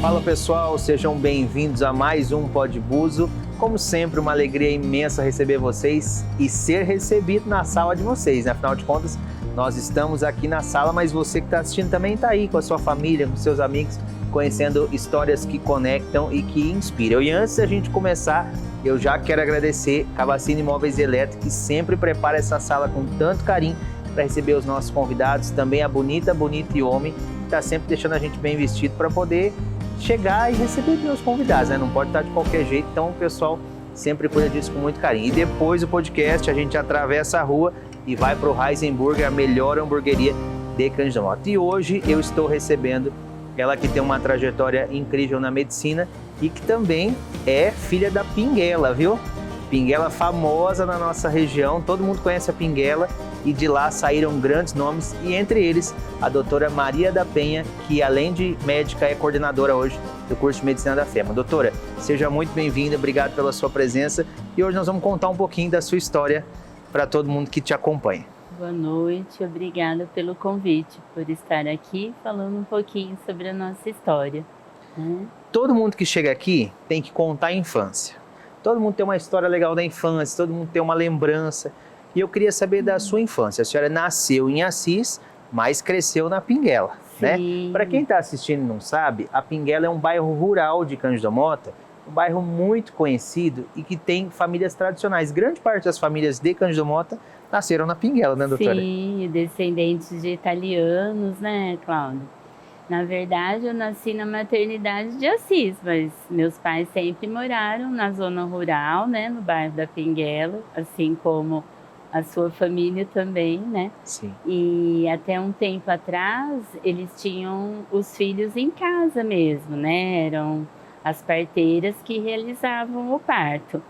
Fala pessoal, sejam bem-vindos a mais um Pod Buzo. Como sempre, uma alegria imensa receber vocês e ser recebido na sala de vocês, né? Afinal de contas, nós estamos aqui na sala, mas você que está assistindo também está aí com a sua família, com seus amigos, conhecendo histórias que conectam e que inspiram. E antes da gente começar, eu já quero agradecer Cavacini Móveis Eletro, que sempre prepara essa sala com tanto carinho para receber os nossos convidados, também a Bonita e Homem, que está sempre deixando a gente bem vestido para poder chegar e receber meus convidados, né? Não pode estar de qualquer jeito, então o pessoal sempre cuida disso com muito carinho. E depois do podcast, a gente atravessa a rua e vai para o Heisenburger, a melhor hamburgueria de Cândido Mota. E hoje eu estou recebendo ela que tem uma trajetória incrível na medicina e que também é filha da Pinguela, viu? Pinguela famosa na nossa região, todo mundo conhece a Pinguela e de lá saíram grandes nomes e entre eles a doutora Maria da Penha, que além de médica é coordenadora hoje do curso de Medicina da FEMA. Doutora, seja muito bem-vinda, obrigado pela sua presença e hoje nós vamos contar um pouquinho da sua história para todo mundo que te acompanha. Boa noite, obrigada pelo convite, por estar aqui falando um pouquinho sobre a nossa história. Todo mundo que chega aqui tem que contar a infância. Todo mundo tem uma história legal da infância, todo mundo tem uma lembrança. E eu queria saber da sua infância. A senhora nasceu em Assis, mas cresceu na Pinguela, né? Para quem está assistindo e não sabe, a Pinguela é um bairro rural de Cândido Mota, um bairro muito conhecido e que tem famílias tradicionais. Grande parte das famílias de Cândido Mota nasceram na Pinguela, né, doutora? Sim, descendentes de italianos, né, Cláudio? Na verdade, eu nasci na maternidade de Assis, mas meus pais sempre moraram na zona rural, né, no bairro da Pinguela, assim como a sua família também, né? Sim. E até um tempo atrás, eles tinham os filhos em casa mesmo, né? Eram as parteiras que realizavam o parto.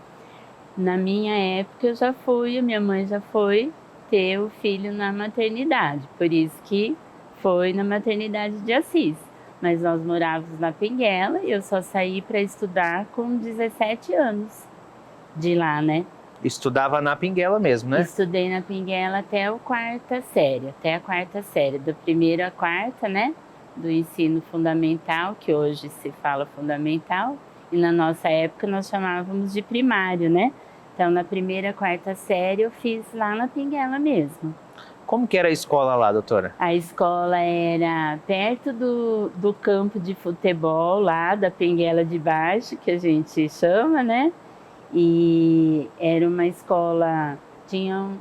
Na minha época, a minha mãe já foi ter o filho na maternidade, por isso que foi na maternidade de Assis. Mas nós morávamos na Pinguela e eu só saí para estudar com 17 anos de lá, né? Estudava na Pinguela mesmo, né? Estudei na Pinguela até a quarta série, do primeiro à quarta, né? Do ensino fundamental, que hoje se fala fundamental, e na nossa época nós chamávamos de primário, né? Então, na primeira à quarta série eu fiz lá na Pinguela mesmo. Como que era a escola lá, doutora? A escola era perto do campo de futebol lá da Pinguela de Baixo, que a gente chama, né? E era uma escola, tinham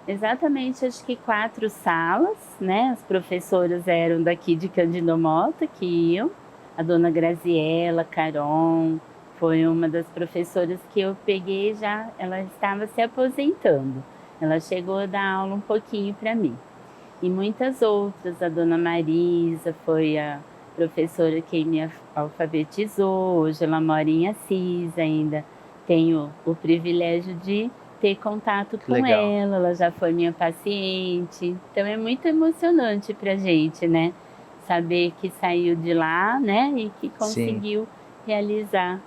exatamente acho que 4 salas, né? As professoras eram daqui de Cândido Mota que iam. A dona Graziela Caron foi uma das professoras que eu peguei já, ela estava se aposentando. Ela chegou a dar aula um pouquinho para mim. E muitas outras, a dona Marisa foi a professora que me alfabetizou, hoje ela mora em Assis ainda. Tenho o privilégio de ter contato com ela já foi minha paciente. Então é muito emocionante pra gente, né? Saber que saiu de lá, né? E que conseguiu realizar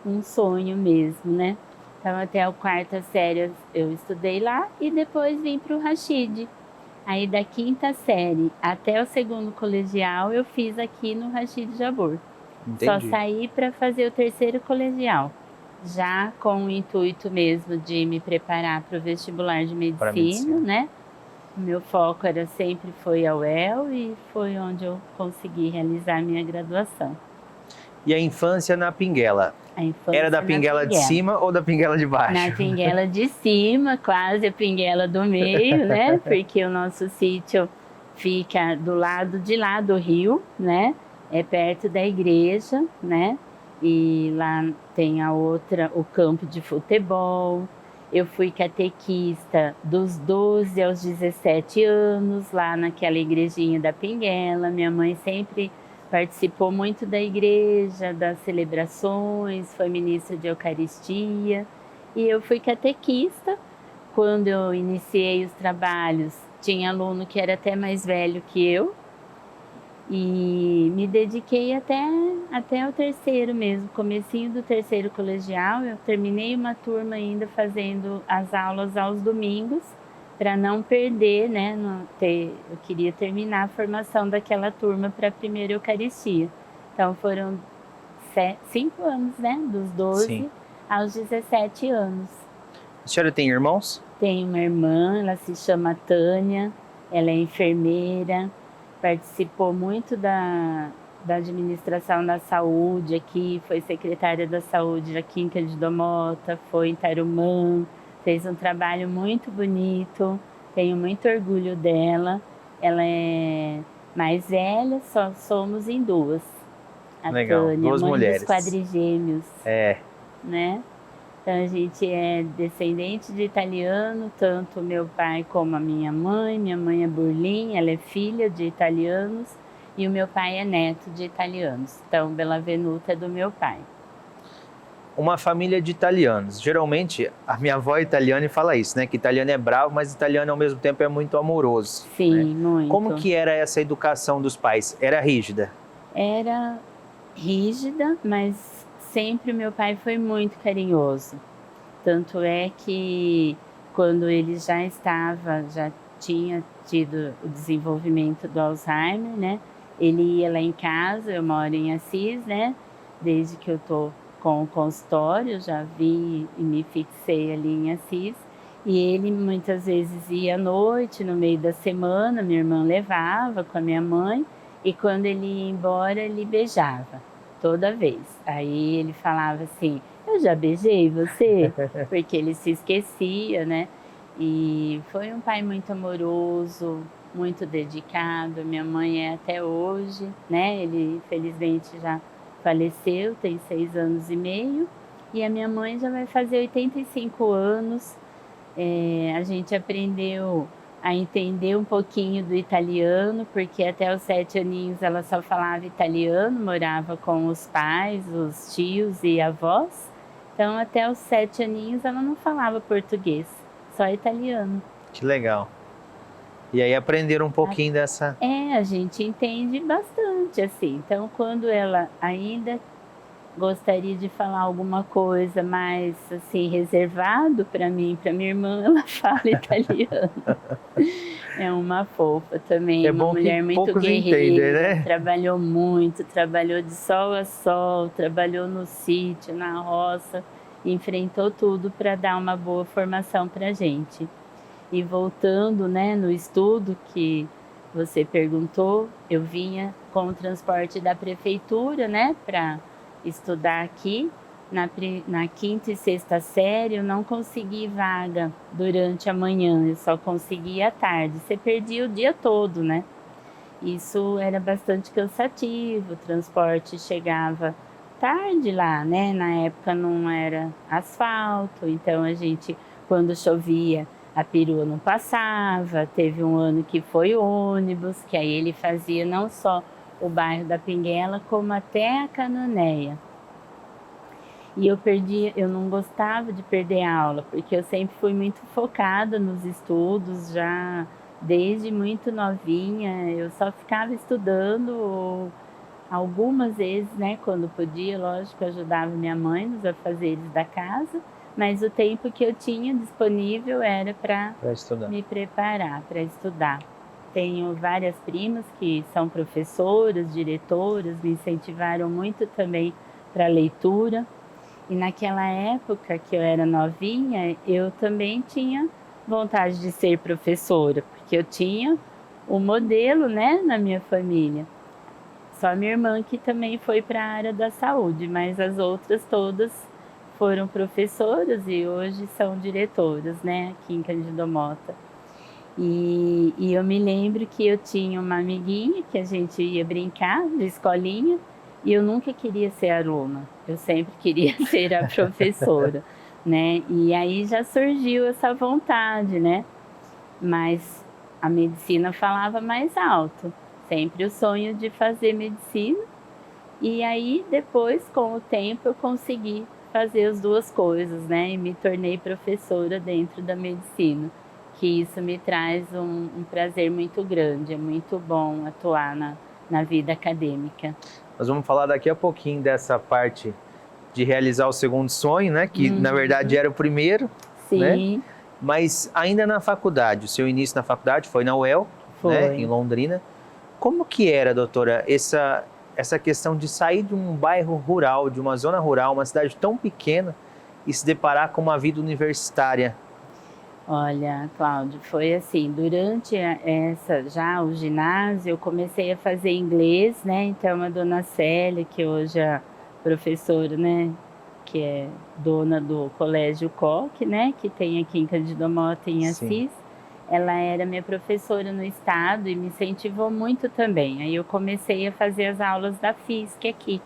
um sonho mesmo, né? Então até a quarta série eu estudei lá e depois vim para o Rashid. Aí da quinta série até o segundo colegial eu fiz aqui no Rashid Jabbour. Só saí para fazer o terceiro colegial. Já com o intuito mesmo de me preparar para o vestibular de medicina, né? O meu foco sempre foi a UEL e foi onde eu consegui realizar minha graduação. E a infância na Pinguela? Era da Pinguela de cima ou da Pinguela de baixo? Na Pinguela de cima, quase a Pinguela do meio, né? Porque o nosso sítio fica do lado de lá do rio, né? É perto da igreja, né? E lá tem o campo de futebol. Eu fui catequista dos 12 aos 17 anos, lá naquela igrejinha da Pinguela. Minha mãe sempre participou muito da igreja, das celebrações, foi ministra de Eucaristia. E eu fui catequista. Quando eu iniciei os trabalhos, tinha aluno que era até mais velho que eu. E me dediquei até o terceiro mesmo, comecinho do terceiro colegial. Eu terminei uma turma ainda fazendo as aulas aos domingos, para não perder, né? Eu queria terminar a formação daquela turma para a primeira Eucaristia. Então foram 5 anos, né? Dos 12 Sim. aos 17 anos. A senhora tem irmãos? Tenho uma irmã, ela se chama Tânia, ela é enfermeira, participou muito da administração da saúde aqui, foi secretária da saúde aqui em Cândido Mota, foi em Tarumã, fez um trabalho muito bonito, tenho muito orgulho dela. Ela é mais velha, só somos em 2. A Legal, Tânia, 2 mãe mulheres. dos quadrigêmeos, É, né? Então a gente é descendente de italiano, tanto meu pai como a minha mãe. Minha mãe é Burlim, ela é filha de italianos, e o meu pai é neto de italianos. Então Bella Venuta é do meu pai. uma família de italianos. Geralmente, a minha avó é italiana e fala isso, né? Que italiano é bravo, mas italiano ao mesmo tempo é muito amoroso. Sim, né? muito. Como que era essa educação dos pais? Era rígida? Era rígida, mas sempre meu pai foi muito carinhoso. Tanto é que quando ele já tinha tido o desenvolvimento do Alzheimer, né? Ele ia lá em casa, eu moro em Assis, né? Desde que eu tô com o consultório, já vi e me fixei ali em Assis. E ele muitas vezes ia à noite, no meio da semana, minha irmã levava com a minha mãe, e quando ele ia embora, ele beijava, toda vez. Aí ele falava assim, eu já beijei você? Porque ele se esquecia, né? E foi um pai muito amoroso, muito dedicado. Minha mãe é até hoje, né? Ele infelizmente já faleceu, tem 6 anos e meio. E a minha mãe já vai fazer 85 anos. A gente aprendeu a entender um pouquinho do italiano, porque até os 7 aninhos ela só falava italiano, morava com os pais, os tios e avós. Então, até os 7 aninhos ela não falava português, só italiano. Que legal. E aí aprenderam um pouquinho dessa... A gente entende bastante, assim. Então, quando ela ainda gostaria de falar alguma coisa mais, assim, reservado para mim, para minha irmã, ela fala italiano. É uma fofa também, É uma bom que mulher muito poucos guerreira, entendem, né? trabalhou muito, trabalhou de sol a sol, trabalhou no sítio, na roça, enfrentou tudo para dar uma boa formação para a gente. E voltando, né, no estudo que você perguntou, eu vinha com o transporte da prefeitura, né, para estudar aqui. Na 5ª e 6ª série eu não consegui vaga durante a manhã, eu só conseguia à tarde. Você perdia o dia todo, né? Isso era bastante cansativo, o transporte chegava tarde lá, né? Na época não era asfalto, então a gente, quando chovia, a perua não passava. Teve um ano que foi ônibus, que aí ele fazia não só o bairro da Pinguela, como até a Cananéia. E eu não gostava de perder aula, porque eu sempre fui muito focada nos estudos, já desde muito novinha. Eu só ficava estudando, ou algumas vezes, né, quando podia, lógico, ajudava minha mãe nos afazeres da casa, mas o tempo que eu tinha disponível era para me preparar, para estudar. Tenho várias primas que são professoras, diretoras, me incentivaram muito também para a leitura. E naquela época que eu era novinha, eu também tinha vontade de ser professora, porque eu tinha o modelo, né, na minha família. Só minha irmã que também foi para a área da saúde, mas as outras todas foram professoras e hoje são diretoras, né, aqui em Cândido Mota. E eu me lembro que eu tinha uma amiguinha que a gente ia brincar de escolinha, e eu nunca queria ser aluna, eu sempre queria ser a professora, né? E aí já surgiu essa vontade, né? Mas a medicina falava mais alto, sempre o sonho de fazer medicina. E aí depois, com o tempo, eu consegui fazer as duas coisas, né? E me tornei professora dentro da medicina, que isso me traz um prazer muito grande, é muito bom atuar na vida acadêmica. Nós vamos falar daqui a pouquinho dessa parte de realizar o segundo sonho, né? Que na verdade era o primeiro. Sim. Né? Mas ainda na faculdade, o seu início na faculdade foi na UEL, Foi. né? Em Londrina. Como que era, doutora, essa questão de sair de um bairro rural, de uma zona rural, uma cidade tão pequena e se deparar com uma vida universitária? Olha, Cláudio, foi assim, durante já o ginásio, eu comecei a fazer inglês, né? Então a dona Célia, que hoje é professora, né? Que é dona do Colégio Coque, né? Que tem aqui em Cândido Mota, em Sim. Assis. Ela era minha professora no estado e me incentivou muito também. Aí eu comecei a fazer as aulas da FISC aqui.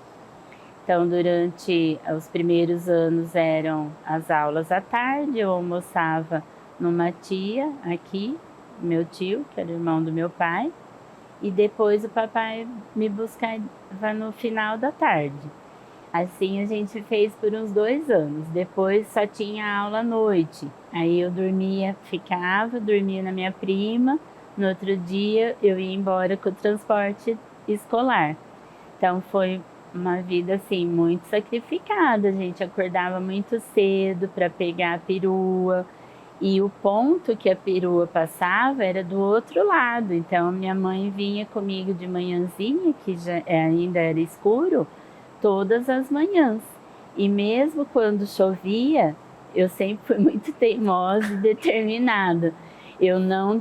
Então, durante os primeiros anos eram as aulas à tarde, eu almoçava numa tia aqui, meu tio, que era irmão do meu pai, e depois o papai me buscava no final da tarde. Assim a gente fez por uns 2 anos, depois só tinha aula à noite. Aí eu dormia na minha prima, no outro dia eu ia embora com o transporte escolar. Então foi uma vida assim muito sacrificada, a gente acordava muito cedo para pegar a perua e o ponto que a perua passava era do outro lado. Então minha mãe vinha comigo de manhãzinha, que ainda era escuro, todas as manhãs. E mesmo quando chovia, eu sempre fui muito teimosa e determinada. Eu não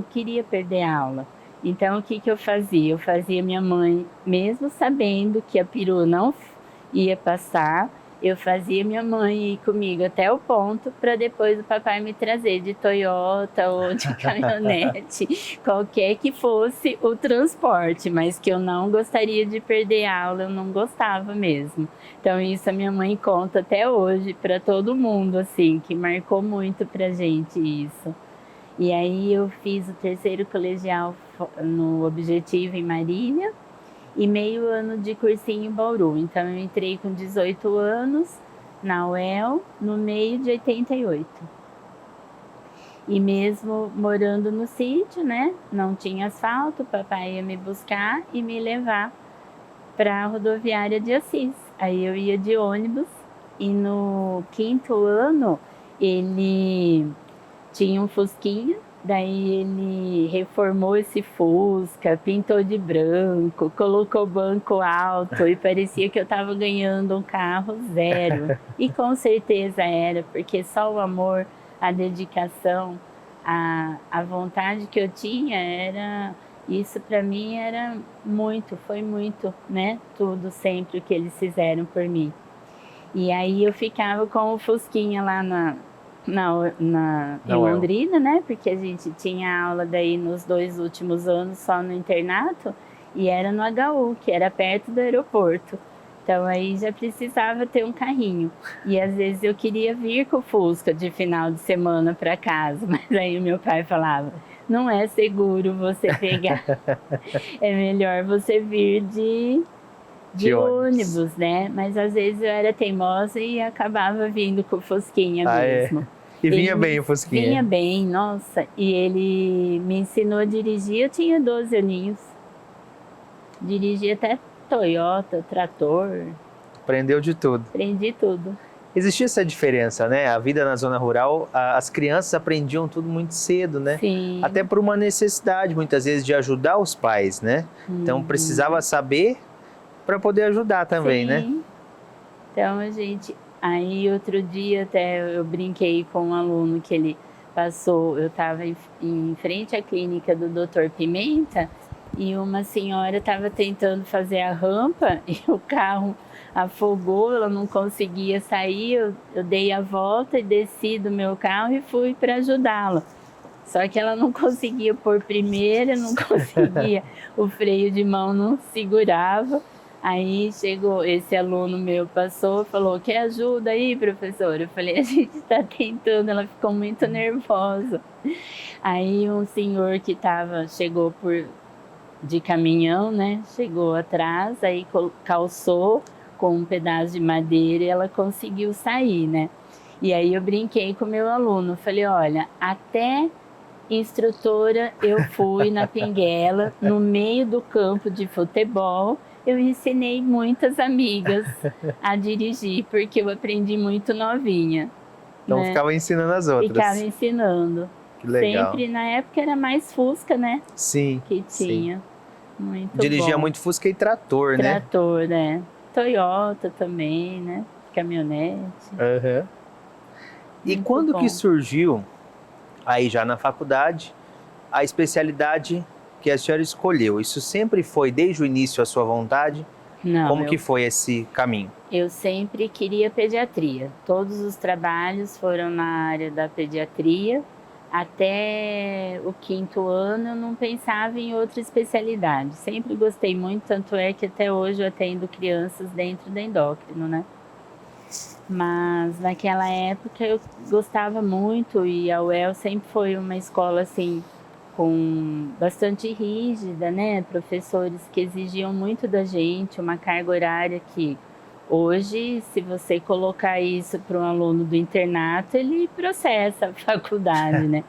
queria perder a aula. Então, o que eu fazia? Eu fazia minha mãe, mesmo sabendo que a perua não ia passar, eu fazia minha mãe ir comigo até o ponto para depois o papai me trazer de Toyota ou de caminhonete, qualquer que fosse o transporte, mas que eu não gostaria de perder a aula, eu não gostava mesmo. Então isso a minha mãe conta até hoje para todo mundo, assim, que marcou muito pra gente isso. E aí eu fiz o 3º colegial no Objetivo em Marília e meio ano de cursinho em Bauru. Então eu entrei com 18 anos na UEL no meio de 88. E mesmo morando no sítio, né? Não tinha asfalto, o papai ia me buscar e me levar para a rodoviária de Assis. Aí eu ia de ônibus e no 5º ano ele tinha um Fusquinha. Daí ele reformou esse Fusca, pintou de branco, colocou banco alto e parecia que eu estava ganhando um carro zero. E com certeza era, porque só o amor, a dedicação, a vontade que eu tinha era... Isso para mim era foi muito, né? Tudo sempre o que eles fizeram por mim. E aí eu ficava com o Fusquinha lá em Londrina, né? Porque a gente tinha aula daí nos 2 últimos anos só no internato e era no HU, que era perto do aeroporto. Então aí já precisava ter um carrinho. E às vezes eu queria vir com o Fusca de final de semana para casa, mas aí o meu pai falava: não é seguro você pegar, é melhor você vir de ônibus, né? Mas às vezes eu era teimosa e acabava vindo com o Fusquinha mesmo. É. E vinha bem o Fusquinha? Vinha bem, nossa. E ele me ensinou a dirigir, eu tinha 12 aninhos. Dirigia até Toyota, trator. Aprendeu de tudo? Aprendi tudo. Existia essa diferença, né? A vida na zona rural, as crianças aprendiam tudo muito cedo, né? Sim. Até por uma necessidade, muitas vezes, de ajudar os pais, né? Então precisava saber para poder ajudar também, Sim. né? Então aí outro dia até eu brinquei com um aluno que ele passou, eu estava em frente à clínica do Dr. Pimenta e uma senhora estava tentando fazer a rampa e o carro afogou, ela não conseguia sair, eu dei a volta e desci do meu carro e fui para ajudá-la. Só que ela não conseguia pôr primeira, não conseguia, o freio de mão não segurava. Aí chegou, esse aluno meu passou, falou: quer ajuda aí, professora? Eu falei: a gente está tentando. Ela ficou muito nervosa. Aí um senhor que chegou de caminhão, né? Chegou atrás, aí calçou com um pedaço de madeira e ela conseguiu sair, né? E aí eu brinquei com o meu aluno, falei: olha, até instrutora eu fui na Pinguela, no meio do campo de futebol, eu ensinei muitas amigas a dirigir, porque eu aprendi muito novinha. Então né? ficava ensinando as outras. Ficava ensinando. Que legal. Sempre, na época era mais Fusca, né? Sim. Que tinha. Sim. Muito Dirigia bom. muito Fusca e trator, né? Trator, né? Toyota também, né? Caminhonete. Uhum. E Muito quando que bom. surgiu, aí já na faculdade, a especialidade que a senhora escolheu? Isso sempre foi desde o início a sua vontade? Não, Como que foi esse caminho? eu sempre queria pediatria. Todos os trabalhos foram na área da pediatria. Até o 5º ano eu não pensava em outra especialidade. Sempre gostei muito, tanto é que até hoje eu atendo crianças dentro da endócrino, né? Mas naquela época eu gostava muito e a UEL sempre foi uma escola assim com bastante rígida, né? Professores que exigiam muito da gente, uma carga horária que hoje, se você colocar isso para um aluno do internato, ele processa a faculdade, né?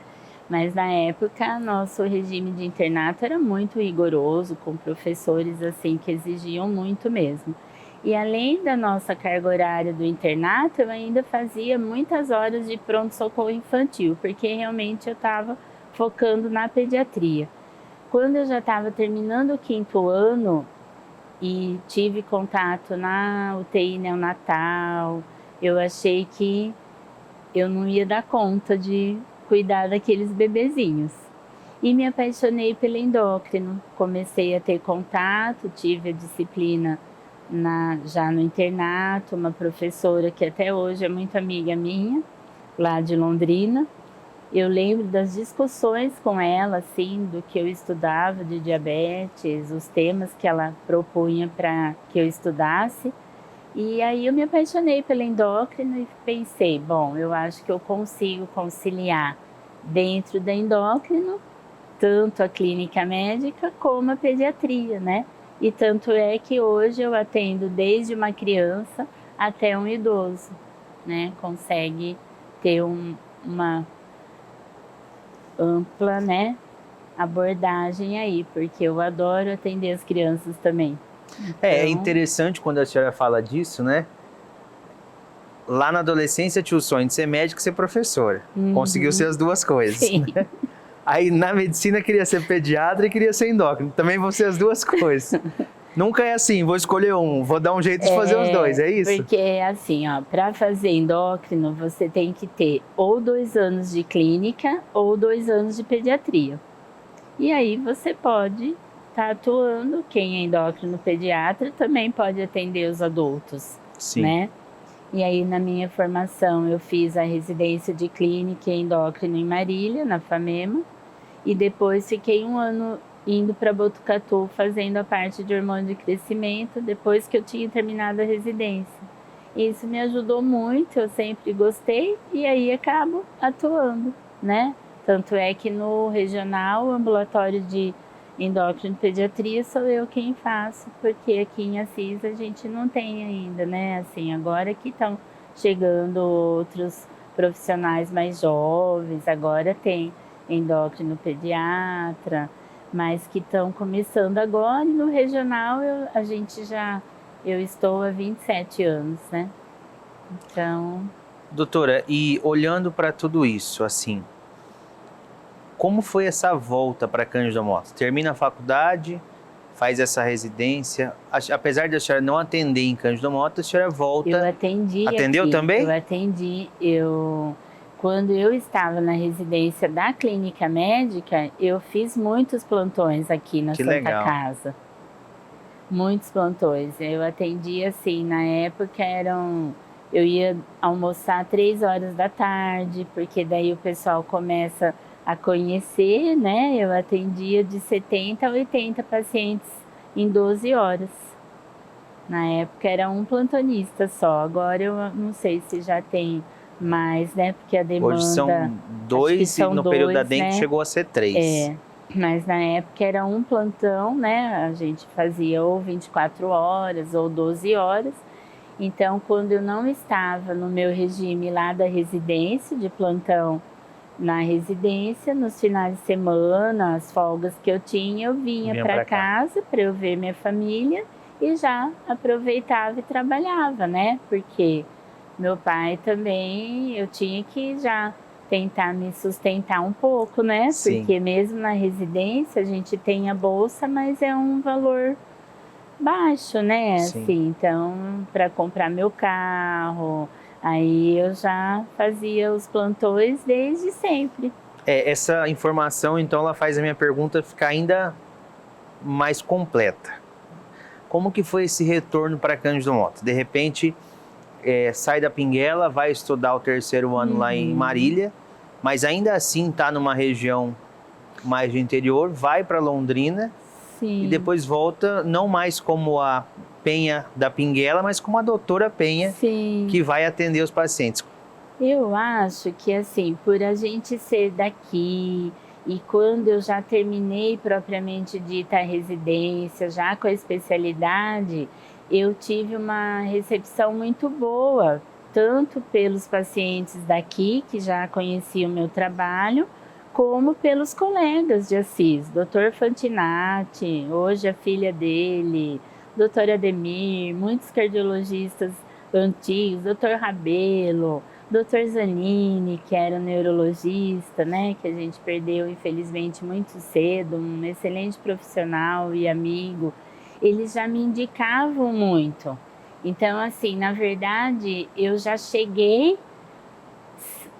Mas na época, nosso regime de internato era muito rigoroso, com professores assim que exigiam muito mesmo. E além da nossa carga horária do internato, eu ainda fazia muitas horas de pronto-socorro infantil, porque realmente eu estava focando na pediatria. Quando eu já estava terminando o 5º ano e tive contato na UTI neonatal, eu achei que eu não ia dar conta de cuidar daqueles bebezinhos. E me apaixonei pelo endócrino, comecei a ter contato, tive a disciplina já no internato, uma professora que até hoje é muito amiga minha, lá de Londrina. Eu lembro das discussões com ela, assim, do que eu estudava de diabetes, os temas que ela propunha para que eu estudasse. E aí eu me apaixonei pelo endócrino e pensei, bom, eu acho que eu consigo conciliar dentro da endócrino tanto a clínica médica como a pediatria, né? E tanto é que hoje eu atendo desde uma criança até um idoso, né? Consegue ter uma ampla, né, abordagem aí, porque eu adoro atender as crianças também. É Então, interessante quando a senhora fala disso, né? Lá na adolescência tinha o sonho de ser médico e ser professora. Conseguiu ser as duas coisas. sim. Né? Aí na medicina queria ser pediatra e queria ser endócrino. Também vão ser as duas coisas. Nunca é assim, vou escolher um, vou dar um jeito de fazer os dois, é isso? Porque é assim, ó, para fazer endócrino você tem que ter ou 2 anos de clínica ou 2 anos de pediatria. E aí você pode estar atuando, quem é endócrino pediatra também pode atender os adultos, Sim. né? E aí na minha formação eu fiz a residência de clínica e endócrino em Marília, na FAMEMA, e depois fiquei 1 ano indo para Botucatu fazendo a parte de hormônio de crescimento depois que eu tinha terminado a residência. Isso me ajudou muito, eu sempre gostei e aí acabo atuando, né? Tanto é que no regional, ambulatório de endócrino e pediatria sou eu quem faço, porque aqui em Assis a gente não tem ainda, né? Assim, agora que estão chegando outros profissionais mais jovens, agora tem endócrino pediatra, mas que estão começando agora, e no regional eu estou há 27 anos, né? Então... Doutora, e olhando para tudo isso, assim, como foi essa volta para Cândido Mota? Termina a faculdade, faz essa residência, apesar de a senhora não atender em Cândido Mota, a senhora volta... Eu atendi Atendeu aqui. também? Eu atendi, quando eu estava na residência da clínica médica, eu fiz muitos plantões aqui na Santa legal. Casa. Muitos plantões. Eu atendi assim, na época eu ia almoçar 3 horas da tarde, porque daí o pessoal começa a conhecer, né? Eu atendia de 70 a 80 pacientes em 12 horas. Na época era um plantonista só, agora eu não sei se já tem mais, né? Porque a demanda... Hoje são 2 e no período da dengue, né, chegou a ser 3. Mas na época era um plantão, né? A gente fazia ou 24 horas ou 12 horas. Então, quando eu não estava no meu regime lá da residência, de plantão na residência, nos finais de semana, as folgas que eu tinha, eu vinha para casa para eu ver minha família e já aproveitava e trabalhava, né? Porque meu pai também, eu tinha que já tentar me sustentar um pouco, né? Sim. Porque mesmo na residência a gente tem a bolsa, mas é um valor baixo, né? Sim. Assim, então, para comprar meu carro, aí eu já fazia os plantões desde sempre. Essa informação, então, ela faz a minha pergunta ficar ainda mais completa. Como que foi esse retorno para Cândido Mota? De repente, sai da Pinguela, vai estudar o terceiro ano lá em Marília, mas ainda assim está numa região mais de interior, vai para Londrina. Sim. E depois volta, não mais como a Penha da Pinguela, mas como a doutora Penha, Sim. que vai atender os pacientes. Eu acho que, assim, por a gente ser daqui, e quando eu já terminei propriamente dita a residência, já com a especialidade, eu tive uma recepção muito boa, tanto pelos pacientes daqui, que já conheciam o meu trabalho, como pelos colegas de Assis, Dr. Fantinatti, hoje a filha dele, Dr. Ademir, muitos cardiologistas antigos, Dr. Rabelo, Dr. Zanini, que era um neurologista, né, que a gente perdeu infelizmente muito cedo, um excelente profissional e amigo, eles já me indicavam muito. Então, assim, na verdade, eu já cheguei,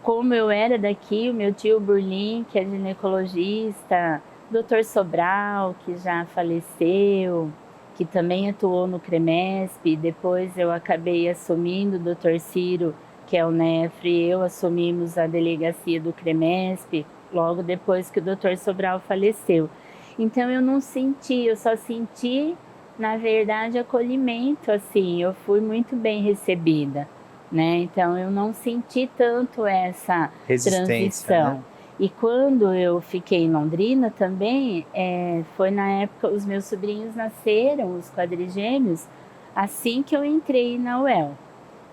como eu era daqui, o meu tio Burlim, que é ginecologista, Dr. Sobral, que já faleceu, que também atuou no CREMESP, depois eu acabei assumindo o Dr. Ciro, que é o NEFRE, e eu assumimos a delegacia do CREMESP, logo depois que o Dr. Sobral faleceu. Então eu não senti, eu só senti, na verdade, acolhimento, assim, eu fui muito bem recebida, né? Então eu não senti tanto essa transição. Né? E quando eu fiquei em Londrina também, foi na época, os meus sobrinhos nasceram, os quadrigêmeos, assim que eu entrei na UEL.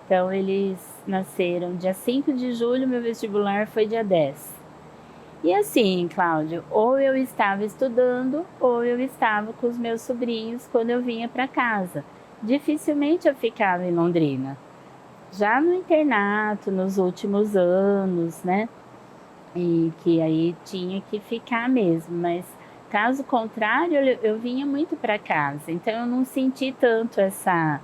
Então eles nasceram dia 5 de julho, meu vestibular foi dia 10. E assim, Cláudio, ou eu estava estudando, ou eu estava com os meus sobrinhos quando eu vinha para casa. Dificilmente eu ficava em Londrina. Já no internato, nos últimos anos, né? E que aí tinha que ficar mesmo, mas caso contrário, eu vinha muito para casa. Então eu não senti tanto essa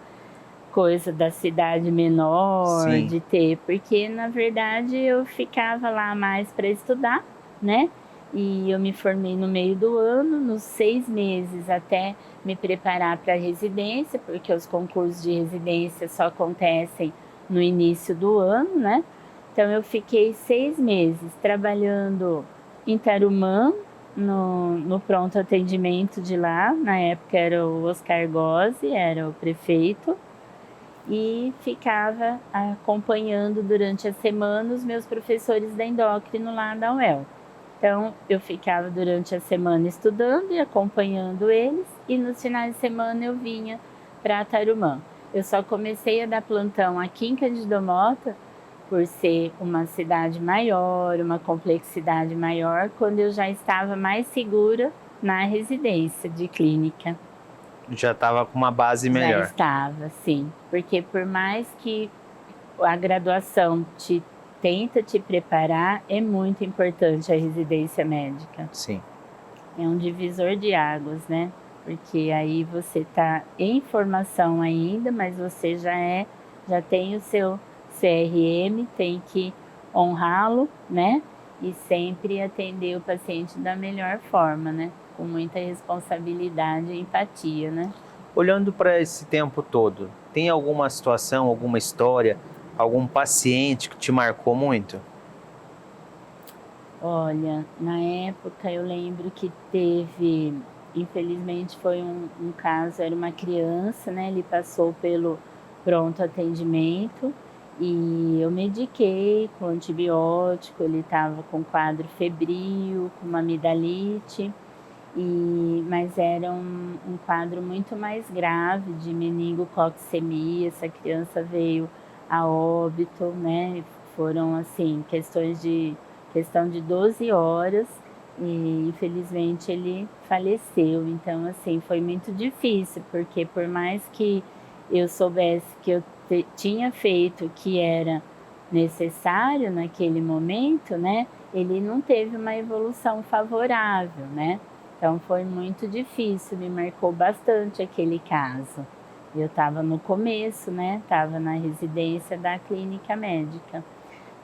coisa da cidade menor, Sim. de ter, porque na verdade eu ficava lá mais para estudar, né? E eu me formei no meio do ano, nos 6 meses até me preparar para a residência, porque os concursos de residência só acontecem no início do ano, né? Então eu fiquei 6 meses trabalhando em Tarumã, no pronto atendimento de lá. Na época era o Oscar Gozzi, era o prefeito, e ficava acompanhando durante a semana os meus professores da endócrino lá da UEL. Então eu ficava durante a semana estudando e acompanhando eles, e nos finais de semana eu vinha para Tarumã. Eu só comecei a dar plantão aqui em Cândido Mota por ser uma cidade maior, uma complexidade maior, quando eu já estava mais segura na residência de clínica. Já estava com uma base melhor. Já estava, sim. Porque por mais que a graduação tenta te preparar, é muito importante a residência médica. Sim. É um divisor de águas, né? Porque aí você está em formação ainda, mas você já tem o seu CRM, tem que honrá-lo, né? E sempre atender o paciente da melhor forma, né? Com muita responsabilidade e empatia, né? Olhando para esse tempo todo, tem alguma situação, alguma história, algum paciente que te marcou muito? Olha, na época eu lembro que teve, infelizmente foi um caso, era uma criança, né? Ele passou pelo pronto atendimento e eu mediquei com antibiótico, ele estava com quadro febril, com uma amidalite, mas era um quadro muito mais grave de meningococcemia. Essa criança veio a óbito, né? Foram assim, questão de 12 horas e infelizmente ele faleceu. Então assim, foi muito difícil, porque por mais que eu soubesse que eu tinha feito, que era necessário naquele momento, né, ele não teve uma evolução favorável, né? Então foi muito difícil, me marcou bastante aquele caso. Eu estava no começo, né? Estava na residência da clínica médica.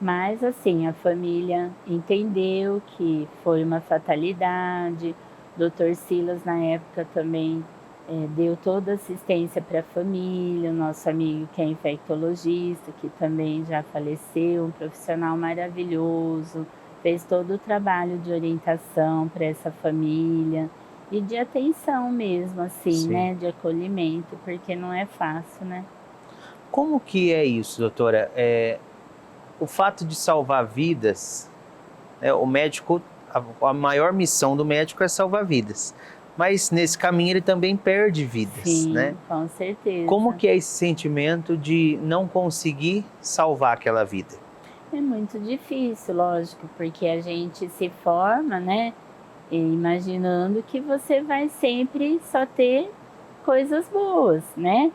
Mas assim, a família entendeu que foi uma fatalidade. O Dr. Silas, na época, também deu toda a assistência para a família. O nosso amigo que é infectologista, que também já faleceu, um profissional maravilhoso, fez todo o trabalho de orientação para essa família e de atenção mesmo, assim, Sim. né? De acolhimento, porque não é fácil, né? Como que é isso, doutora? O fato de salvar vidas, né, o médico, a maior missão do médico é salvar vidas. Mas nesse caminho ele também perde vidas, Sim, né? com certeza. Como que é esse sentimento de não conseguir salvar aquela vida? É muito difícil, lógico, porque a gente se forma, né, imaginando que você vai sempre só ter coisas boas, né?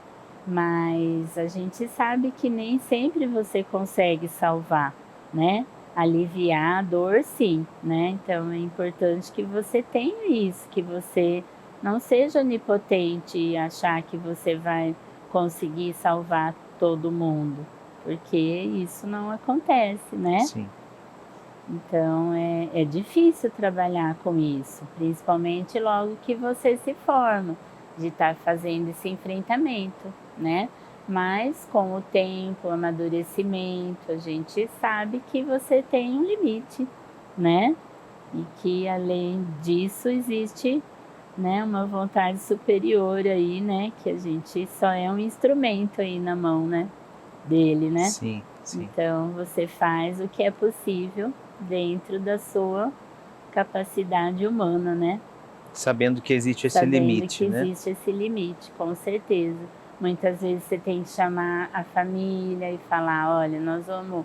Mas a gente sabe que nem sempre você consegue salvar, né? Aliviar a dor, sim, né? Então é importante que você tenha isso, que você não seja onipotente e achar que você vai conseguir salvar todo mundo, porque isso não acontece, né? Sim. Então é difícil trabalhar com isso, principalmente logo que você se forma, de estar fazendo esse enfrentamento, né? Mas com o tempo, o amadurecimento, a gente sabe que você tem um limite, né? E que além disso existe, né, uma vontade superior aí, né? Que a gente só é um instrumento aí na mão, né? Dele, né? Sim, sim. Então você faz o que é possível dentro da sua capacidade humana, né? Sabendo que existe esse Sabendo limite, que né? existe esse limite, com certeza. Muitas vezes você tem que chamar a família e falar, olha, nós vamos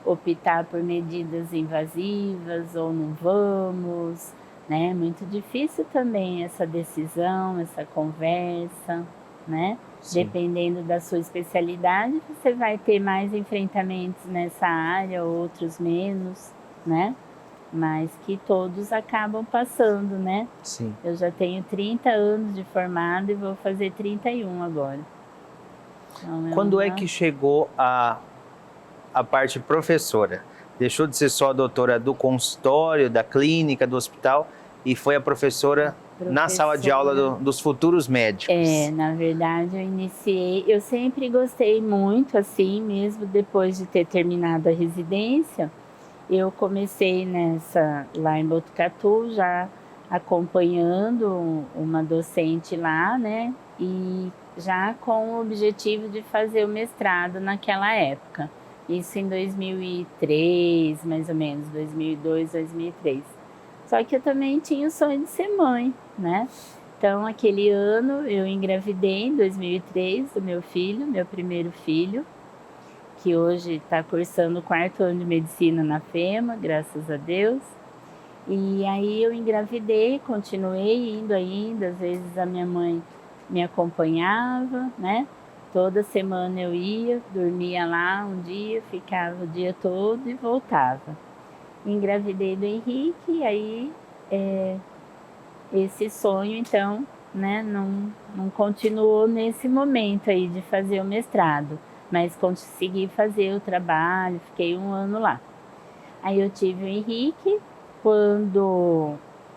optar por medidas invasivas ou não vamos, né? Muito difícil também essa decisão, essa conversa, né? Sim. Dependendo da sua especialidade, você vai ter mais enfrentamentos nessa área, outros menos, né? Mas que todos acabam passando, né? Sim. Eu já tenho 30 anos de formado e vou fazer 31 agora. Então, Quando é que chegou a parte professora? Deixou de ser só a doutora do consultório, da clínica, do hospital e foi a professora na sala de aula dos futuros médicos? Na verdade eu sempre gostei muito, assim, mesmo depois de ter terminado a residência, eu comecei lá em Botucatu, já acompanhando uma docente lá, né, e já com o objetivo de fazer o mestrado naquela época. Isso em 2003, mais ou menos, 2002, 2003. Só que eu também tinha o sonho de ser mãe, né? Então, aquele ano eu engravidei, em 2003, do meu filho, meu primeiro filho, que hoje está cursando o 4º ano de medicina na FEMA, graças a Deus. E aí eu engravidei, continuei indo ainda, às vezes a minha mãe me acompanhava, né? Toda semana eu ia, dormia lá um dia, ficava o dia todo e voltava. Engravidei do Henrique e aí esse sonho, então, né, não continuou nesse momento aí de fazer o mestrado, mas consegui fazer o trabalho, fiquei 1 ano lá. Aí eu tive o Henrique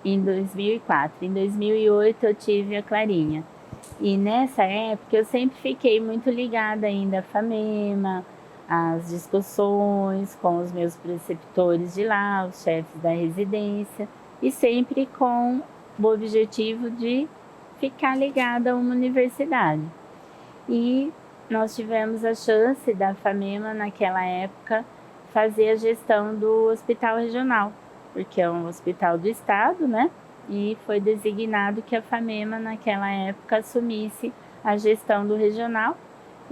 em 2004, em 2008 eu tive a Clarinha. E nessa época eu sempre fiquei muito ligada ainda à FAMEMA, às discussões com os meus preceptores de lá, os chefes da residência, e sempre com o objetivo de ficar ligada a uma universidade. E nós tivemos a chance da FAMEMA naquela época fazer a gestão do hospital regional, porque é um hospital do estado, né? E foi designado que a FAMEMA naquela época assumisse a gestão do regional,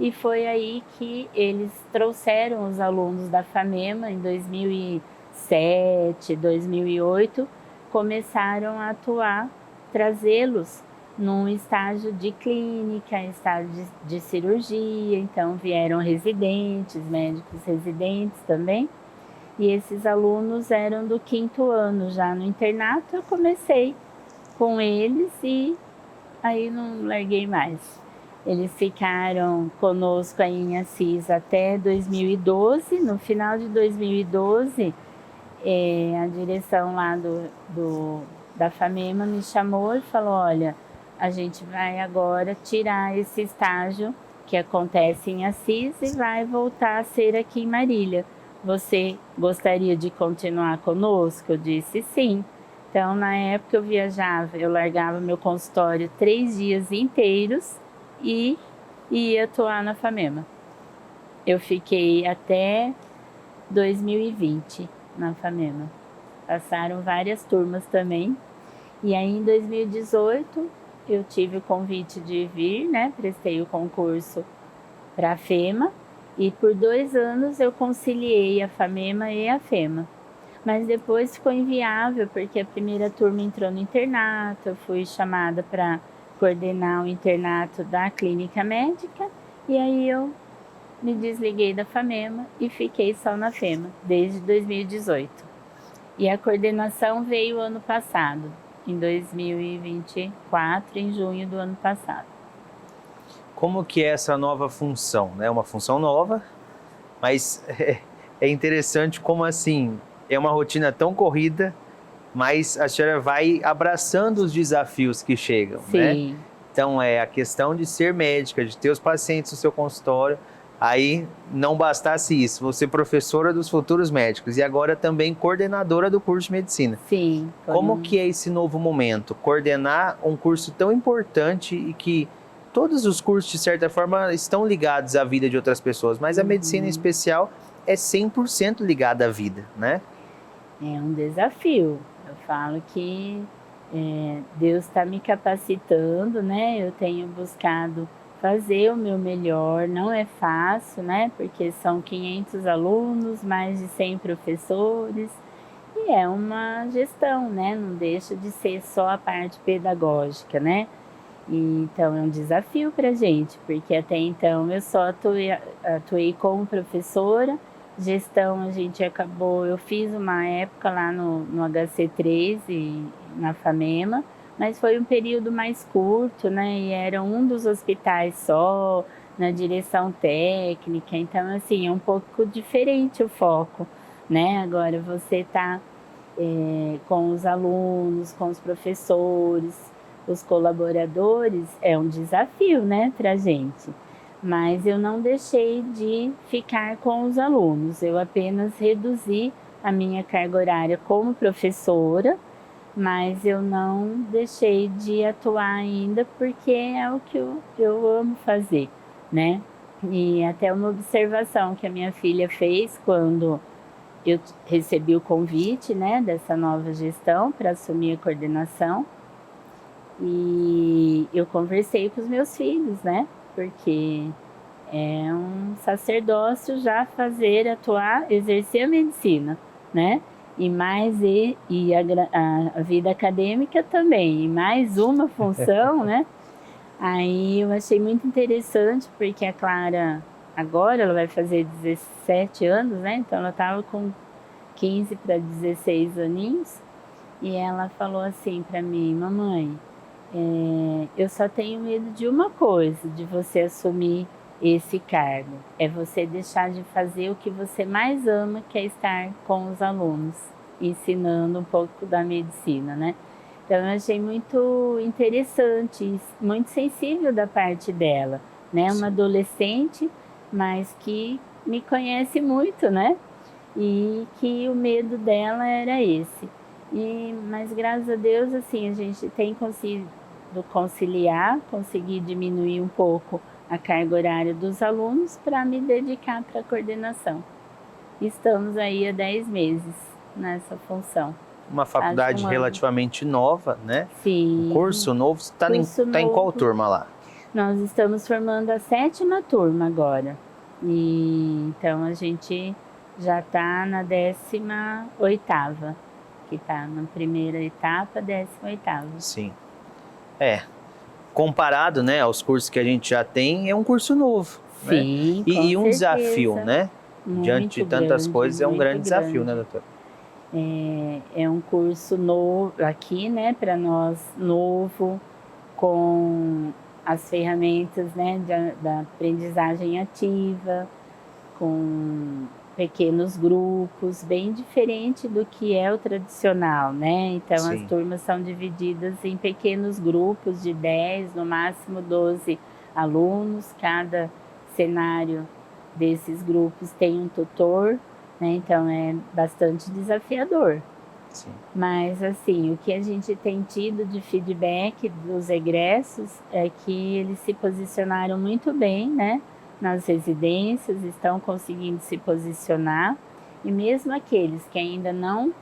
e foi aí que eles trouxeram os alunos da FAMEMA em 2007, 2008, começaram a atuar, trazê-los num estágio de clínica, estágio de cirurgia, então vieram residentes, médicos residentes também, e esses alunos eram do 5º ano já no internato. Eu comecei com eles e aí não larguei mais. Eles ficaram conosco aí em Assis até 2012. No final de 2012, a direção lá da FAMEMA me chamou e falou: olha, a gente vai agora tirar esse estágio que acontece em Assis e vai voltar a ser aqui em Marília. Você gostaria de continuar conosco? Eu disse sim. Então, na época eu viajava, eu largava meu consultório 3 dias inteiros e ia atuar na FAMEMA. Eu fiquei até 2020 na FAMEMA. Passaram várias turmas também. E aí em 2018 eu tive o convite de vir, né? Prestei o concurso para a FEMA e por 2 anos eu conciliei a FAMEMA e a FEMA. Mas depois ficou inviável porque a primeira turma entrou no internato, eu fui chamada para coordenar o internato da clínica médica e aí eu me desliguei da FAMEMA e fiquei só na FEMA desde 2018. E a coordenação veio ano passado, em 2024, em junho do ano passado. Como que é essa nova função? É uma função nova, mas é interessante como assim, é uma rotina tão corrida, mas a senhora vai abraçando os desafios que chegam, Sim. né? Então é a questão de ser médica, de ter os pacientes no seu consultório. Aí não bastasse isso, você professora dos futuros médicos e agora também coordenadora do curso de medicina. Sim. Como que é esse novo momento? Coordenar um curso tão importante e que todos os cursos, de certa forma, estão ligados à vida de outras pessoas, mas a medicina em especial é 100% ligada à vida, né? É um desafio. Eu falo que Deus está me capacitando, né? Eu tenho buscado fazer o meu melhor. Não é fácil, né? Porque são 500 alunos, mais de 100 professores. E é uma gestão, né? Não deixa de ser só a parte pedagógica, né? Então é um desafio para a gente, porque até então eu só atuei como professora. Gestão eu fiz uma época lá no HC3 e na FAMEMA, mas foi um período mais curto, né? E era um dos hospitais só, na direção técnica, então assim, é um pouco diferente o foco, né? Agora você está com os alunos, com os professores, os colaboradores, é um desafio, né, pra gente. Mas eu não deixei de ficar com os alunos, eu apenas reduzi a minha carga horária como professora, mas eu não deixei de atuar ainda porque é o que eu amo fazer, né? E até uma observação que a minha filha fez quando eu recebi o convite, né, dessa nova gestão para assumir a coordenação. E eu conversei com os meus filhos, né? Porque é um sacerdócio já atuar, exercer a medicina, né? E mais a vida acadêmica também, e mais uma função, né? Aí eu achei muito interessante, porque a Clara, agora ela vai fazer 17 anos, né? Então ela estava com 15 para 16 aninhos, e ela falou assim para mim: mamãe, eu só tenho medo de uma coisa, de você assumir esse cargo, é você deixar de fazer o que você mais ama, que é estar com os alunos, ensinando um pouco da medicina, né? Então eu achei muito interessante, muito sensível da parte dela, né? Uma adolescente, mas que me conhece muito, né? E que o medo dela era esse. Mas graças a Deus, assim, a gente tem conseguido conciliar, conseguir diminuir um pouco a carga horária dos alunos para me dedicar para a coordenação. Estamos aí há 10 meses nessa função. Uma faculdade relativamente nova, né? Sim. Um curso novo. Você está em qual turma lá? Nós estamos formando a 7ª turma agora. E então a gente já está na 18ª, que está na primeira etapa, 18ª. Sim. comparado, né, aos cursos que a gente já tem, é um curso novo. Sim, né? E com um certeza. desafio, né? Diante de tantas grande, coisas, é um muito grande desafio, né, doutora? É um curso novo aqui, né, para nós, novo, com as ferramentas, né, da aprendizagem ativa, com pequenos grupos, bem diferente do que é o tradicional, né? Então, as Sim. turmas são divididas em pequenos grupos de 10, no máximo 12 alunos. Cada cenário desses grupos tem um tutor, né? Então, é bastante desafiador. Sim. Mas, assim, o que a gente tem tido de feedback dos egressos é que eles se posicionaram muito bem, né? Nas residências, estão conseguindo se posicionar. E mesmo aqueles que ainda não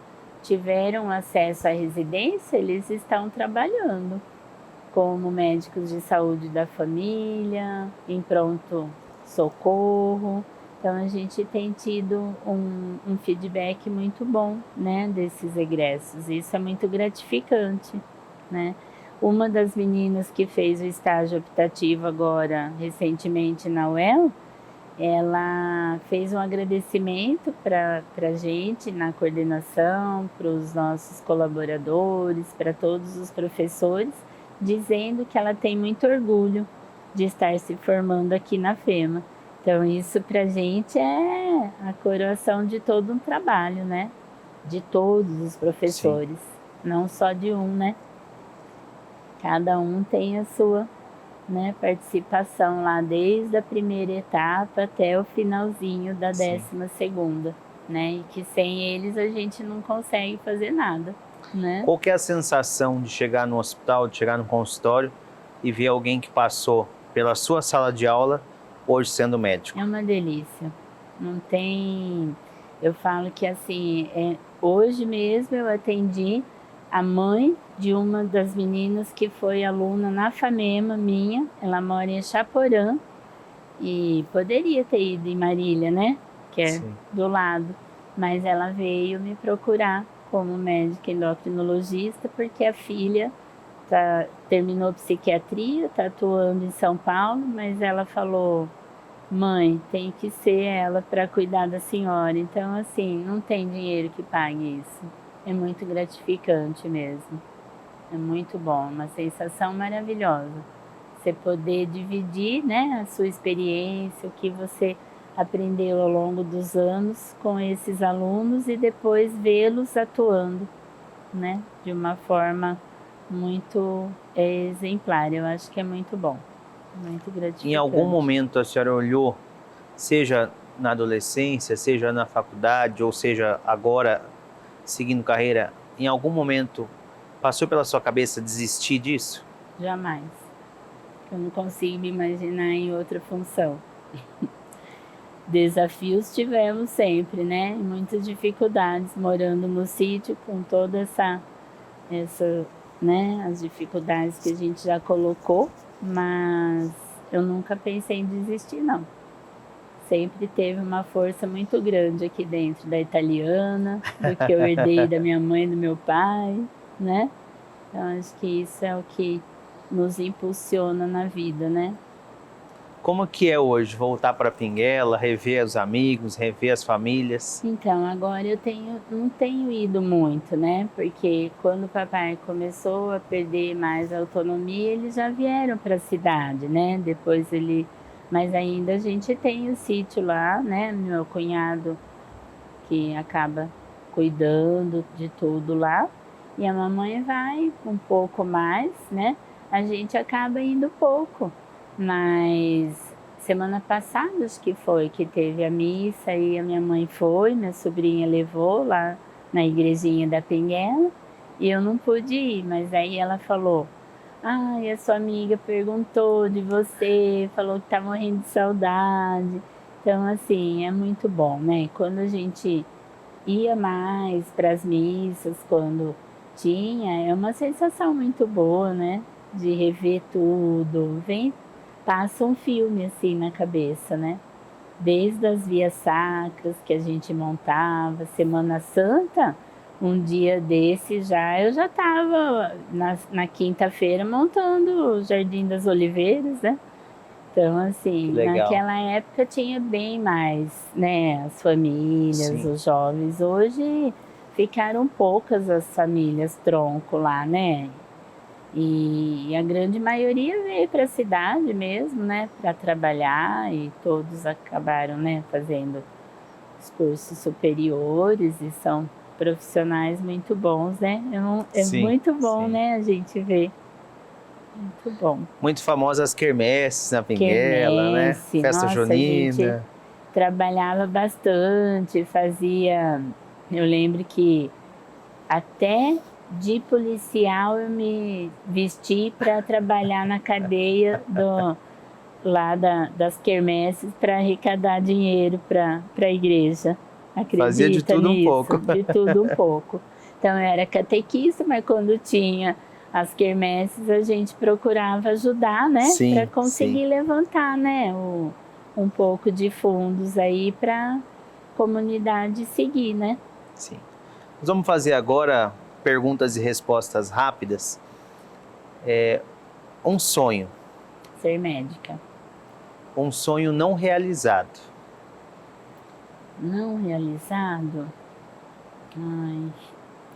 tiveram acesso à residência, eles estão trabalhando como médicos de saúde da família, em pronto-socorro. Então, a gente tem tido um feedback muito bom, né, desses egressos. Isso é muito gratificante, né? Uma das meninas que fez o estágio optativo agora, recentemente na UEL, ela fez um agradecimento para a gente na coordenação, para os nossos colaboradores, para todos os professores, dizendo que ela tem muito orgulho de estar se formando aqui na FEMA. Então, isso para a gente é a coroação de todo um trabalho, né? De todos os professores, não só de um, né? Cada um tem a sua, né, participação lá desde a primeira etapa até o finalzinho da 12ª, né? E que sem eles a gente não consegue fazer nada, né? Qual que é a sensação de chegar no hospital, de chegar no consultório e ver alguém que passou pela sua sala de aula hoje sendo médico? É uma delícia. Não tem... Eu falo que assim, hoje mesmo eu atendi a mãe de uma das meninas que foi aluna na FAMEMA minha. Ela mora em Chaporã e poderia ter ido em Marília, né? Que é do lado. Mas ela veio me procurar como médica endocrinologista porque a filha terminou psiquiatria, está atuando em São Paulo, mas ela falou: mãe, tem que ser ela para cuidar da senhora. Então, assim, não tem dinheiro que pague isso. É muito gratificante mesmo. É muito bom, uma sensação maravilhosa. Você poder dividir, né, a sua experiência, o que você aprendeu ao longo dos anos com esses alunos e depois vê-los atuando, né, de uma forma muito exemplar. Eu acho que é muito bom, muito gratificante. Em algum momento a senhora olhou, seja na adolescência, seja na faculdade, ou seja agora seguindo carreira, em algum momento passou pela sua cabeça desistir disso? Jamais. Eu não consigo me imaginar em outra função. Desafios tivemos sempre, né? Muitas dificuldades morando no sítio com toda essa, né? As dificuldades que a gente já colocou, mas eu nunca pensei em desistir, não. Sempre teve uma força muito grande aqui dentro da italiana, do que eu herdei da minha mãe e do meu pai, né? Então, acho que isso é o que nos impulsiona na vida, né? Como que é hoje voltar para Pinguela, rever os amigos, rever as famílias? Então, agora eu não tenho ido muito, né? Porque quando o papai começou a perder mais a autonomia, eles já vieram para a cidade, né? Depois mas ainda a gente tem o sítio lá, né? Meu cunhado que acaba cuidando de tudo lá. E a mamãe vai um pouco mais, né? A gente acaba indo pouco. Mas semana passada, acho que foi, que teve a missa e a minha mãe foi, minha sobrinha levou lá na igrejinha da Pinguela e eu não pude ir, mas aí ela falou: ai, a sua amiga perguntou de você, falou que tá morrendo de saudade. Então, assim, é muito bom, né? Quando a gente ia mais para as missas, quando tinha, é uma sensação muito boa, né? De rever tudo, passa um filme assim na cabeça, né? Desde as vias sacras que a gente montava, Semana Santa, um dia desse eu já estava na quinta-feira montando o Jardim das Oliveiras, né? Então, assim, naquela época tinha bem mais, né, as famílias, Sim. os jovens. Hoje ficaram poucas as famílias tronco lá, né? E a grande maioria veio para a cidade mesmo, né, para trabalhar, e todos acabaram, né, fazendo os cursos superiores e são profissionais muito bons, né? É Sim, muito bom, sim. né, a gente ver. Muito bom. Muito famosas as quermesses na Pinguela, Quermesse, né? Festa nossa, junina. a gente trabalhava bastante, fazia... Eu lembro que até de policial eu me vesti para trabalhar na cadeia lá das quermesses para arrecadar dinheiro para a igreja. Acredita Fazia de tudo nisso? um pouco. De tudo um pouco. Então eu era catequista, mas quando tinha as quermesses a gente procurava ajudar, né? Para conseguir levantar, né? Um pouco de fundos aí para a comunidade seguir, né? Sim. Nós vamos fazer agora perguntas e respostas rápidas. Um sonho. Ser médica. Um sonho não realizado. Não realizado? Ai,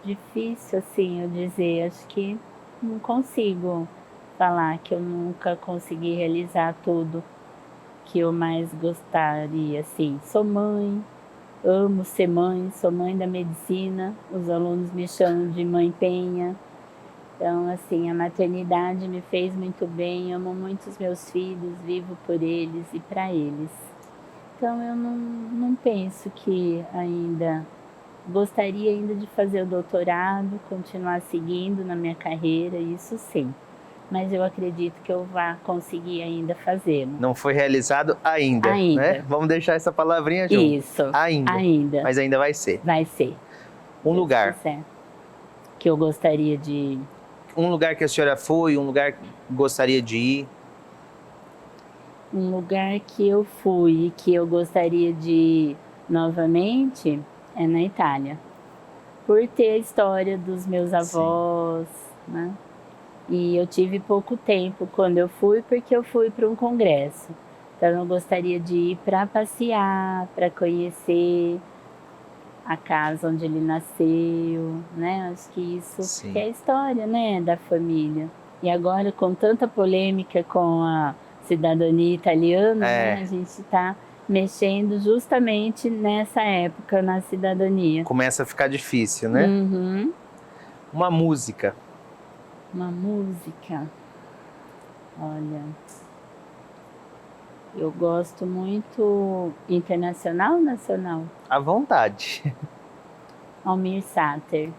difícil assim eu dizer. Acho que não consigo falar que eu nunca consegui realizar tudo que eu mais gostaria. Assim, sou mãe, amo ser mãe, sou mãe da medicina. Os alunos me chamam de mãe Penha. Então, assim, a maternidade me fez muito bem, amo muito os meus filhos, vivo por eles e para eles. Então, eu não penso que ainda... Gostaria ainda de fazer o doutorado, continuar seguindo na minha carreira, isso sim. Mas eu acredito que eu vá conseguir ainda fazê-lo. Não foi realizado ainda, né? Vamos deixar essa palavrinha junto. Isso, ainda. Mas ainda vai ser. Vai ser. Um lugar. Que eu gostaria de... Um lugar que a senhora foi, um lugar que gostaria de ir? Um lugar que eu fui e que eu gostaria de ir novamente é na Itália. Por ter a história dos meus avós, né? E eu tive pouco tempo quando eu fui, porque eu fui para um congresso. Então eu gostaria de ir para passear, para conhecer a casa onde ele nasceu, né? Acho que isso que é a história, né, da família. E agora, com tanta polêmica com a cidadania italiana, né, a gente está mexendo justamente nessa época na cidadania. Começa a ficar difícil, né? Uhum. Uma música. Uma música. Olha, eu gosto muito internacional ou nacional? À vontade. Almir Sater.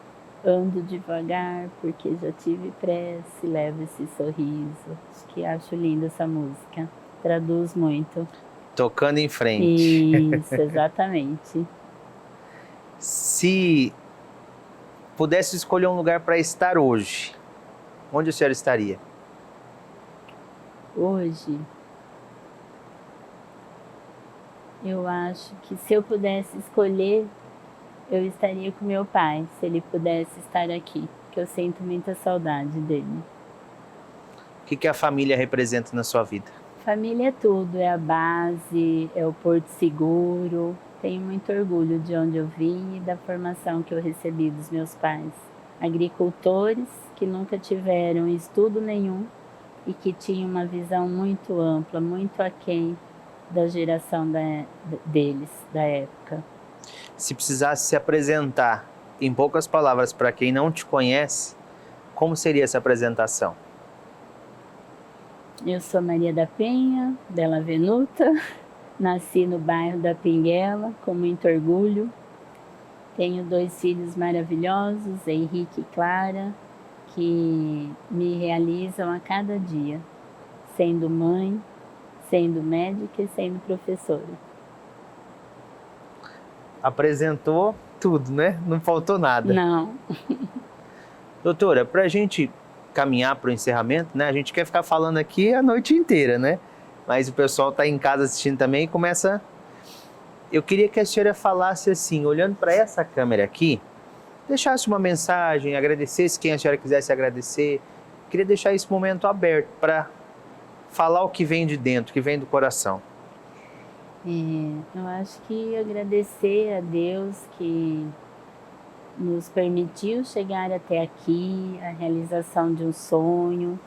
Ando devagar porque já tive pressa e levo esse sorriso. Acho que acho linda essa música. Traduz muito. Tocando em frente. Isso, exatamente. Se pudesse escolher um lugar para estar hoje, onde a senhora estaria? Hoje, eu acho que se eu pudesse escolher, eu estaria com meu pai, se ele pudesse estar aqui, porque eu sinto muita saudade dele. O que a família representa na sua vida? Família é tudo, é a base, é o porto seguro. Tenho muito orgulho de onde eu vim e da formação que eu recebi dos meus pais. Agricultores que nunca tiveram estudo nenhum e que tinham uma visão muito ampla, muito aquém da geração deles, da época. Se precisasse se apresentar em poucas palavras para quem não te conhece, como seria essa apresentação? Eu sou Maria da Penha, Bela Venuta, nasci no bairro da Pinguela, com muito orgulho. Tenho 2 filhos maravilhosos, Henrique e Clara, que me realizam a cada dia, sendo mãe, sendo médica e sendo professora. Apresentou tudo, né? Não faltou nada. Não. Doutora, para a gente caminhar para o encerramento, né? A gente quer ficar falando aqui a noite inteira, né? Mas o pessoal está em casa assistindo também e começa... Eu queria que a senhora falasse assim, olhando para essa câmera aqui, deixasse uma mensagem, agradecesse quem a senhora quisesse agradecer. Queria deixar esse momento aberto para falar o que vem de dentro, que vem do coração. Eu acho que agradecer a Deus que nos permitiu chegar até aqui, a realização de um sonho,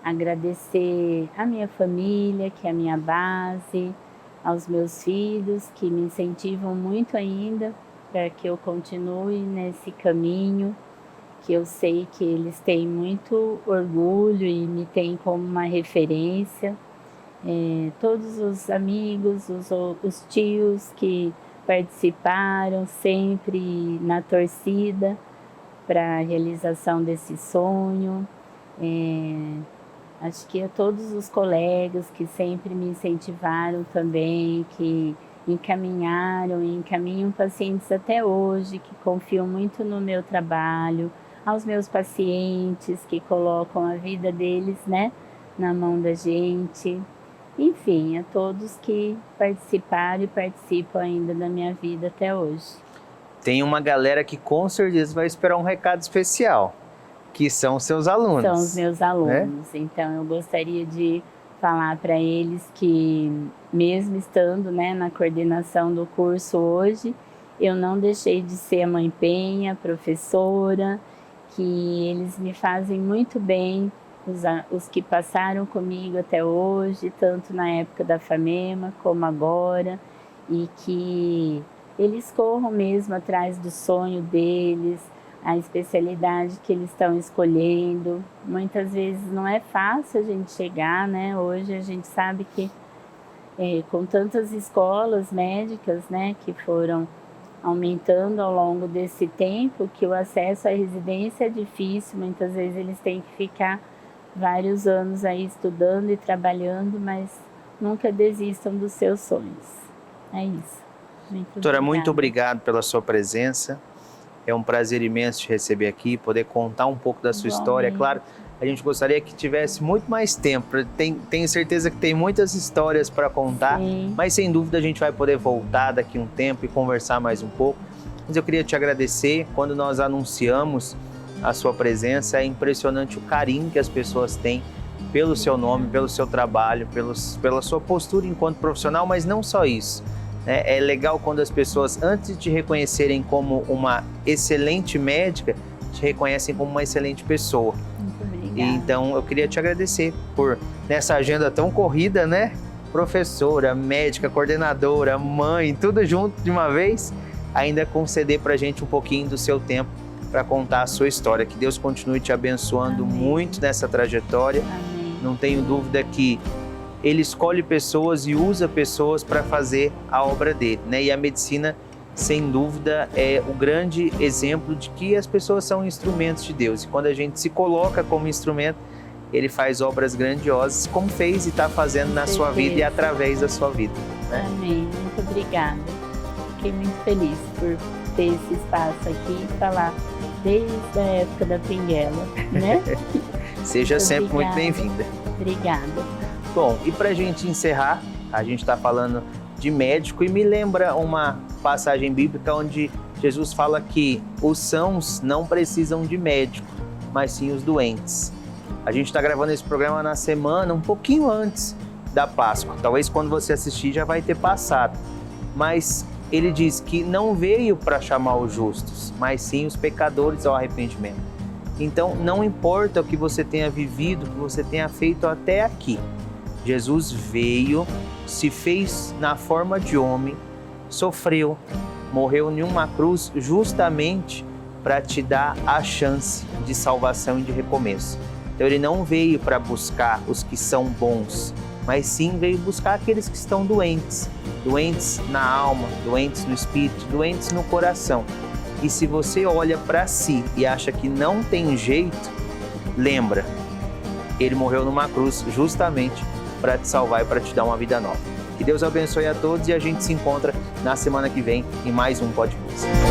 agradecer a minha família, que é a minha base, aos meus filhos, que me incentivam muito ainda para que eu continue nesse caminho, que eu sei que eles têm muito orgulho e me têm como uma referência. Todos os amigos, os tios que participaram sempre na torcida para a realização desse sonho. Acho que a todos os colegas que sempre me incentivaram também, que encaminharam e encaminham pacientes até hoje, que confiam muito no meu trabalho, aos meus pacientes que colocam a vida deles, né, na mão da gente. Enfim, a todos que participaram e participam ainda da minha vida até hoje. Tem uma galera que com certeza vai esperar um recado especial, que são seus alunos. São os meus alunos, né? Então eu gostaria de falar para eles que, mesmo estando, né, na coordenação do curso hoje, eu não deixei de ser a mãe Penha, professora, que eles me fazem muito bem, os que passaram comigo até hoje, tanto na época da FAMEMA como agora, e que eles corram mesmo atrás do sonho deles, a especialidade que eles estão escolhendo. Muitas vezes não é fácil a gente chegar, né? Hoje a gente sabe que com tantas escolas médicas, né, que foram aumentando ao longo desse tempo, que o acesso à residência é difícil, muitas vezes eles têm que ficar vários anos aí estudando e trabalhando, mas nunca desistam dos seus sonhos. É isso. Doutora, muito obrigado pela sua presença. É um prazer imenso te receber aqui, poder contar um pouco da sua história. É claro, a gente gostaria que tivesse muito mais tempo. Tenho certeza que tem muitas histórias para contar, sim, mas sem dúvida a gente vai poder voltar daqui a um tempo e conversar mais um pouco. Mas eu queria te agradecer. Quando nós anunciamos a sua presença, é impressionante o carinho que as pessoas têm pelo seu nome, pelo seu trabalho, pela sua postura enquanto profissional, mas não só isso. É legal quando as pessoas, antes de te reconhecerem como uma excelente médica, te reconhecem como uma excelente pessoa. Muito obrigada. E então eu queria te agradecer por, nessa agenda tão corrida, né? Professora, médica, coordenadora, mãe, tudo junto de uma vez, ainda conceder pra gente um pouquinho do seu tempo para contar a sua história. Que Deus continue te abençoando, amém, muito nessa trajetória. Amém. Não tenho dúvida que Ele escolhe pessoas e usa pessoas para fazer a obra dele, né? E a medicina, sem dúvida, é o grande exemplo de que as pessoas são instrumentos de Deus. E quando a gente se coloca como instrumento, Ele faz obras grandiosas, como fez e está fazendo na sua vida e através da sua vida, né? Amém. Muito obrigada. Fiquei muito feliz por ter esse espaço aqui e falar desde a época da Pinguela, né? Seja sempre muito bem-vinda. Obrigada. Bom, e para a gente encerrar, a gente está falando de médico e me lembra uma passagem bíblica onde Jesus fala que os sãos não precisam de médico, mas sim os doentes. A gente está gravando esse programa na semana um pouquinho antes da Páscoa. Talvez quando você assistir já vai ter passado. Mas ele diz que não veio para chamar os justos, mas sim os pecadores ao arrependimento. Então não importa o que você tenha vivido, o que você tenha feito até aqui. Jesus veio, se fez na forma de homem, sofreu, morreu em uma cruz justamente para te dar a chance de salvação e de recomeço. Então Ele não veio para buscar os que são bons, mas sim veio buscar aqueles que estão doentes. Doentes na alma, doentes no espírito, doentes no coração. E se você olha para si e acha que não tem jeito, lembra, Ele morreu numa cruz justamente para te salvar e para te dar uma vida nova. Que Deus abençoe a todos e a gente se encontra na semana que vem em mais um Pode Búzios.